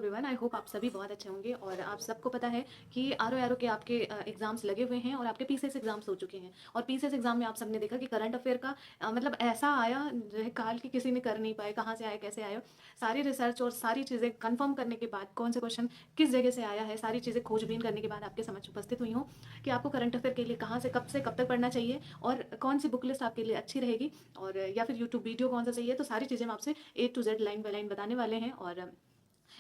Everyone, I hope आप सभी बहुत अच्छे होंगे। और आप सबको पता है कि आर के आपके एग्जाम्स लगे हुए हैं और आपके पीसीएस एग्जाम्स हो चुके हैं। और पीसीएस एग्जाम में आप सबने देखा कि करंट अफेयर का मतलब ऐसा आया जो है काल की किसी ने कर नहीं पाए, कहाँ से आया कैसे आया। सारी रिसर्च और सारी चीज़ें कंफर्म करने के बाद कौन से क्वेश्चन किस जगह से आया है, सारी चीज़ें खोजबीन करने के बाद आपके समझ उपस्थित हुई हूँ कि आपको करंट अफेयर के लिए कहाँ से कब तक पढ़ना चाहिए और कौन सी बुक लिस्ट आपके लिए अच्छी रहेगी, और या फिर यूट्यूब वीडियो कौन सा चाहिए। तो सारी चीज़ें हम आपसे A to Z line by line बताने वाले हैं। और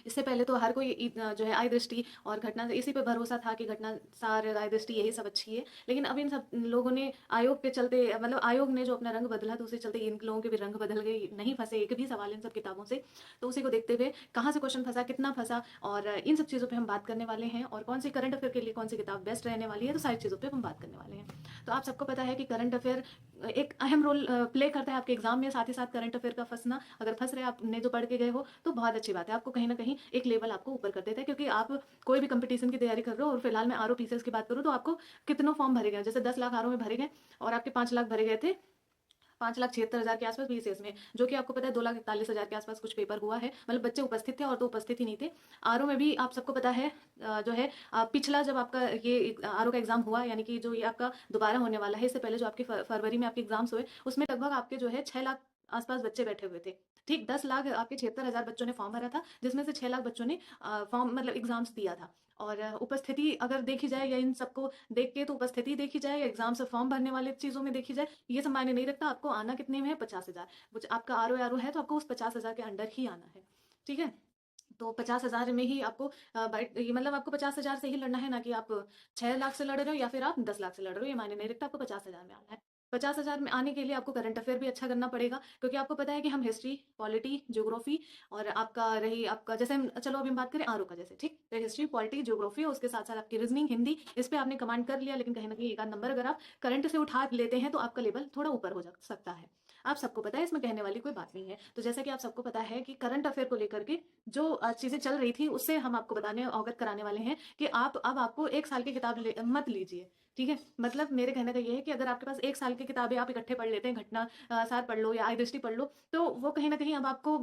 इससे पहले तो हर कोई जो है आय दृष्टि और घटना इसी पे भरोसा था कि घटना सार आय दृष्टि यही सब अच्छी है। लेकिन अब इन सब लोगों ने आयोग के चलते, मतलब आयोग ने जो अपना रंग बदला, तो उसी चलते इन लोगों के भी रंग बदल गए, नहीं फंसे एक भी सवाल इन सब किताबों से। तो उसी को देखते हुए कहाँ से क्वेश्चन फंसा, कितना फंसा, और इन सब चीज़ों पर हम बात करने वाले हैं। और कौन सी करंट अफेयर के लिए कौन सी किताब बेस्ट रहने वाली है, तो सारी चीज़ों पर हम बात करने वाले हैं। तो आप सबको पता है कि करंट अफेयर एक अहम रोल प्ले करता है आपके एग्जाम में। साथ ही साथ करंट अफेयर का फंसना, अगर फंस रहे आपने जो पढ़ के गए हो तो बहुत अच्छी बात है, आपको कहीं ना कहीं एक लेवल आपको ऊपर कर देता है। क्योंकि आप कोई भी कंपटीशन की तैयारी कर रहे हो, और फिलहाल मैं आर ओ पीसीएस की बात करूँ तो आपको कितनों फॉर्म भरे गए, जैसे 10 लाख आर ओ में भरे गए और आपके 5 लाख भरे गए थे, 5,76,000 के आसपास बीसीएस में, जो कि आपको पता है 2,41,000 के आसपास कुछ पेपर हुआ है। मतलब बच्चे उपस्थित थे और तो उपस्थित ही नहीं थे। आरओ में भी आप सबको पता है जो है पिछला जब आपका ये आरओ का एग्जाम हुआ, यानी कि जो ये आपका दोबारा होने वाला है, इससे पहले जो आपके फरवरी में आपके एग्जाम्स हुए, उसमें लगभग आपके जो है 6 लाख आसपास बच्चे बैठे हुए थे। ठीक 10 लाख आपके 76,000 बच्चों ने फॉर्म भरा था, जिसमें से 6 लाख बच्चों ने फॉर्म मतलब एग्जाम्स दिया था। और उपस्थिति अगर देखी जाए या इन सबको देख के, तो उपस्थिति देखी जाए या एग्जाम से फॉर्म भरने वाले चीज़ों में देखी जाए, ये सब मायने नहीं रखता। आपको आना कितने में है? 50,000। आपका आर ओ है तो आपको उस 50,000 के अंडर ही आना है। ठीक है, तो 50,000 में ही आपको मतलब आपको 50,000 से ही लड़ना है, ना कि आप 6 लाख से लड़ रहे हो या फिर आप 10 लाख से लड़ रहे हो। ये मायने नहीं रखता, आपको 50,000 में आना है। 50,000 में आने के लिए आपको करंट अफेयर भी अच्छा करना पड़ेगा, क्योंकि आपको पता है कि हम हिस्ट्री, पॉलिटी, ज्योग्राफी और आपका रही आपका जैसे चलो अभी हम बात करें आर ओ का, जैसे ठीक तो हिस्ट्री, पॉलिटी, ज्योग्राफी और उसके साथ साथ आपकी रीजनिंग, हिंदी, इस पे आपने कमांड कर लिया। लेकिन कहीं ना कहीं एक आध नंबर अगर आप करंट से उठा लेते हैं तो आपका लेवल थोड़ा ऊपर हो जा सकता है। आप सबको पता है, इसमें कहने वाली कोई बात नहीं है। तो जैसा कि आप सबको पता है कि करंट अफेयर को लेकर के जो चीज़ें चल रही थी, उससे हम आपको बताने अवगत कराने वाले हैं कि आप अब आपको 1 साल की किताब मत लीजिए। ठीक है, मतलब मेरे कहने का ये है कि अगर आपके पास 1 साल की किताबें आप इकट्ठे पढ़ लेते हैं, घटना सार पढ़ लो या आय दृष्टि पढ़ लो, तो वो कहीं ना कहीं अब आपको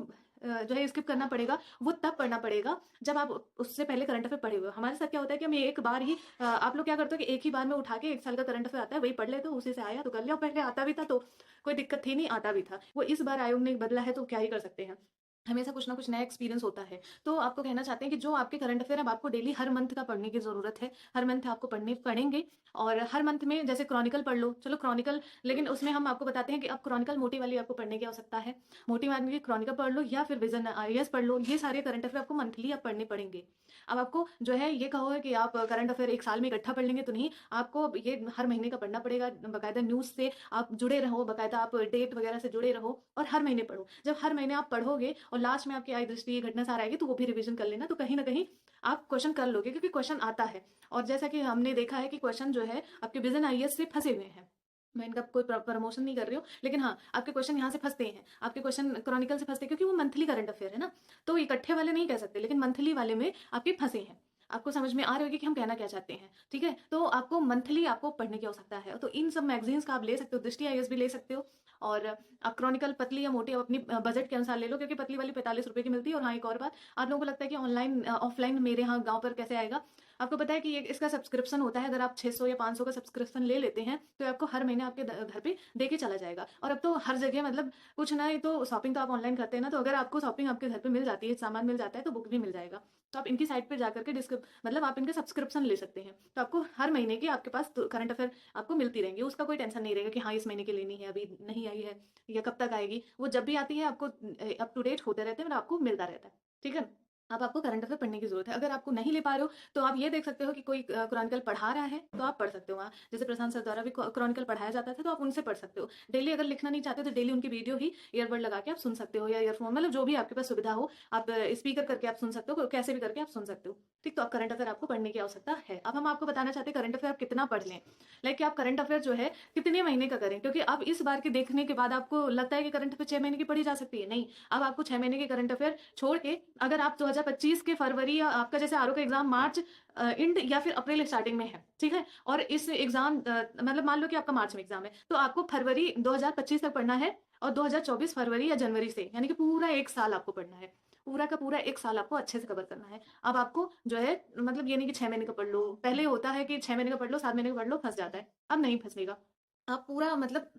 जो है स्किप करना पड़ेगा। वो तब पढ़ना पड़ेगा जब आप उससे पहले करंट अफेयर पढ़े हुए हो। हमारे साथ क्या होता है कि हम एक बार ही आप लोग क्या करते हो कि एक ही बार में उठा के 1 साल का करंट अफेयर आता है, वही पढ़ लेते हो, उसी से आया तो कर लिया। पहले आता भी था तो कोई दिक्कत थी नहीं, आता भी था। वो इस बार आयोग ने बदला है तो क्या ही कर सकते हैं, हमेशा कुछ ना कुछ नया एक्सपीरियंस होता है। तो आपको कहना चाहते हैं कि जो आपके करंट अफेयर अब आपको डेली हर मंथ का पढ़ने की ज़रूरत है। हर मंथ आपको पढ़ने पढ़ेंगे, और हर मंथ में जैसे क्रॉनिकल पढ़ लो, चलो क्रॉनिकल, लेकिन उसमें हम आपको बताते हैं कि अब क्रॉनिकल मोटी वाली आपको पढ़ने की आवश्यकता है। मोटी वाली की क्रॉनिकल पढ़ लो या फिर विजन आईएएस पढ़ लो। ये सारे करंट अफेयर आपको मंथली आप पढ़ने पड़ेंगे। अब आपको जो है ये कहोगे कि आप करंट अफेयर 1 साल में इकट्ठा पढ़ लेंगे, तो नहीं, आपको अब ये हर महीने का पढ़ना पड़ेगा। बाकायदा न्यूज़ से आप जुड़े रहो, बाकायदा आप डेट वगैरह से जुड़े रहो और हर महीने पढ़ो। जब हर महीने आप पढ़ोगे और लास्ट में आपकी आय दृष्टि घटना सार आएगी, तो वो भी रिवीजन कर लेना, तो कहीं ना कहीं आप क्वेश्चन कर लोगे, क्योंकि क्वेश्चन आता है। और जैसा कि हमने देखा है कि क्वेश्चन जो है आपके विजन आईएएस से फंसे हुए हैं। मैं इनका कोई प्रमोशन नहीं कर रही हूँ, लेकिन हाँ, आपके क्वेश्चन यहाँ से फंसते हैं, आपके क्वेश्चन क्रॉनिकल से फंसते हैं, क्योंकि वो मंथली करंट अफेयर है ना। तो इकट्ठे वाले नहीं कह सकते, लेकिन मंथली वाले में आपके फंसे हैं। आपको समझ में आ रही होगी कि हम कहना क्या चाहते हैं। ठीक है, तो आपको मंथली आपको पढ़ने की आवश्यकता है। तो इन सब मैगजीन्स का आप ले सकते हो, दृष्टि आईएएस भी ले सकते हो, और आप क्रॉनिकल पतली या मोटी आप अपनी बजट के अनुसार ले लो, क्योंकि पतली वाली 45 रुपये की मिलती है। और हाँ, एक और बात, आप लोगों को लगता है कि ऑनलाइन ऑफलाइन मेरे यहाँ गाँव पर कैसे आएगा। आपको पता है कि इसका सब्सक्रिप्शन होता है। अगर आप 600 या 500 का सब्सक्रिप्शन ले लेते हैं, तो आपको हर महीने आपके घर पे दे के चला जाएगा। और अब तो हर जगह, मतलब कुछ ना ही तो शॉपिंग तो आप ऑनलाइन करते हैं ना, तो अगर आपको शॉपिंग आपके घर पे मिल जाती है, सामान मिल जाता है, तो बुक भी मिल जाएगा। तो आप इनकी साइट पे जाकर के मतलब आप इनके सब्सक्रिप्शन ले सकते हैं। तो आपको हर महीने की आपके पास करंट अफेयर आपको मिलती रहेंगी। उसका कोई टेंशन नहीं रहेगा कि हाँ इस महीने की लेनी है, अभी नहीं आई है या कब तक आएगी। वो जब भी आती है आपको अप टू डेट होते रहते हैं, मतलब आपको मिलता रहता है। ठीक है, अब आपको करंट अफेयर पढ़ने की जरूरत है। अगर आपको नहीं ले पा रहे हो, तो आप ये देख सकते हो कि कोई क्रॉनिकल पढ़ा रहा है तो आप पढ़ सकते हो वहाँ। जैसे प्रशांत सर द्वारा भी क्रॉनिकल पढ़ाया जाता था, तो आप उनसे पढ़ सकते हो। डेली अगर लिखना नहीं चाहते तो डेली उनकी वीडियो ही ईयरबड लगा के आप सुन सकते हो, या ईयरफोन, मतलब जो भी आपके पास सुविधा हो, आप स्पीकर करके आप सुन सकते हो, कैसे भी करके आप सुन सकते हो। ठीक, तो आप करंट अफेयर आपको पढ़ने की आवश्यकता है। अब हम आपको बताना चाहते हैं करंट अफेयर आप कितना पढ़ लें, लाइक कि आप करंट अफेयर जो है कितने महीने का करें। क्योंकि अब इस बार के देखने के बाद आपको लगता है कि करंट अफेयर 6 महीने की पढ़ी जा सकती है, नहीं। अब आपको 6 महीने के करंट अफेयर छोड़ के, अगर आप 2025 के फरवरी, या आपका जैसे आरओ का एग्जाम मार्च एंड या फिर अप्रैल स्टार्टिंग में है, ठीक है, और इस एग्जाम मतलब मान लो कि आपका मार्च में एग्जाम है, तो आपको फरवरी 2025 तक पढ़ना है, और 2024 फरवरी या जनवरी से, यानी कि पूरा 1 साल आपको पढ़ना है। पूरा का पूरा 1 साल आपको अच्छे से कवर करना है। अब आपको जो है मतलब ये नहीं कि 6 महीने का पढ़ लो, पहले होता है कि 6 महीने का पढ़ लो, 7 महीने का पढ़ लो, फँस जाता है। अब नहीं फँसेगा। आप पूरा मतलब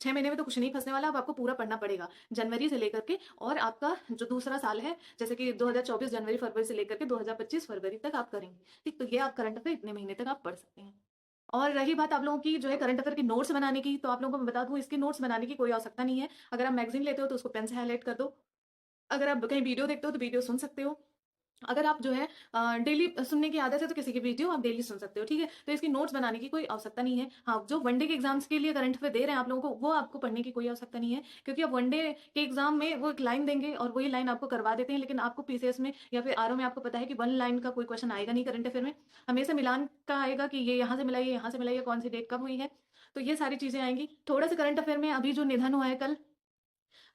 6 महीने में तो कुछ नहीं फँसने वाला, अब आपको पूरा पढ़ना पड़ेगा। जनवरी से लेकर के और आपका जो दूसरा साल है, जैसे कि 2024 जनवरी, फरवरी से लेकर के 2025 फरवरी तक आप करेंगे। ठीक, तो ये आप करंट अफ़ेयर इतने महीने तक आप पढ़ सकते हैं। और रही बात आप लोगों की जो है करंट अफ़ेयर के नोट्स बनाने की, तो आप लोगों को मैं बता दूँ इसके नोट्स बनाने की कोई आवश्यकता नहीं है। अगर आप मैगज़ीन लेते हो तो उसको पेन से हाइलाइट कर दो। अगर आप कहीं वीडियो देखते हो तो वीडियो सुन सकते हो। अगर आप जो है डेली सुनने की आदत है तो किसी की वीडियो आप डेली सुन सकते हो, ठीक है? तो इसकी नोट्स बनाने की कोई आवश्यकता नहीं है। हाँ, जो वन डे के एग्ज़ाम्स के लिए करंट अफ़ेयर दे रहे हैं आप लोगों को, वो आपको पढ़ने की कोई आवश्यकता नहीं है, क्योंकि अब वन डे के एग्ज़ाम में वो एक लाइन देंगे और वही लाइन आपको करवा देते हैं, लेकिन आपको पीसीएस में या फिर आरओ में आपको पता है कि वन लाइन का कोई क्वेश्चन आएगा नहीं करंट अफ़ेयर में। हमेशा मिलान का आएगा कि ये यहाँ से मिला, ये यहाँ से मिला, ये कौन-सी डेट कब हुई है। तो ये सारी चीज़ें आएँगी। थोड़ा-सा करंट अफ़ेयर में अभी जो निधन हुआ है कल,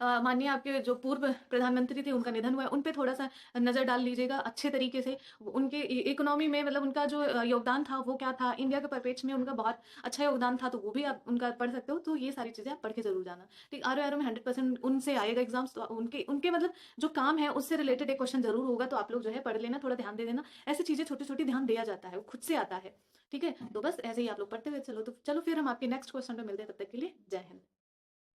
माननीय आपके जो पूर्व प्रधानमंत्री थे उनका निधन हुआ है, उन पे थोड़ा-सा नज़र डाल लीजिएगा अच्छे तरीके से। उनके इकोनॉमी में मतलब उनका जो योगदान था वो क्या था? इंडिया के परिप्रेक्ष्य में उनका बहुत अच्छा योगदान था, तो वो भी आप उनका पढ़ सकते हो। तो ये सारी चीज़ें आप पढ़ के ज़रूर जाना। ठीक, आरओ-आरओ में 100% उनसे आएगा एग्ज़ाम्स, तो उनके उनके मतलब जो काम है उससे रिलेटेड एक क्वेश्चन ज़रूर होगा, तो आप लोग जो है पढ़ लेना, थोड़ा ध्यान दे देना। ऐसी चीज़ें छोटी-छोटी ध्यान दिया जाता है, वो खुद से आता है। ठीक है? तो बस ऐसे ही आप लोग पढ़ते हुए चलो, तो चलो फिर हम आपके नेक्स्ट क्वेश्चन पे मिलते हैं, तब तक के लिए जय हिंद।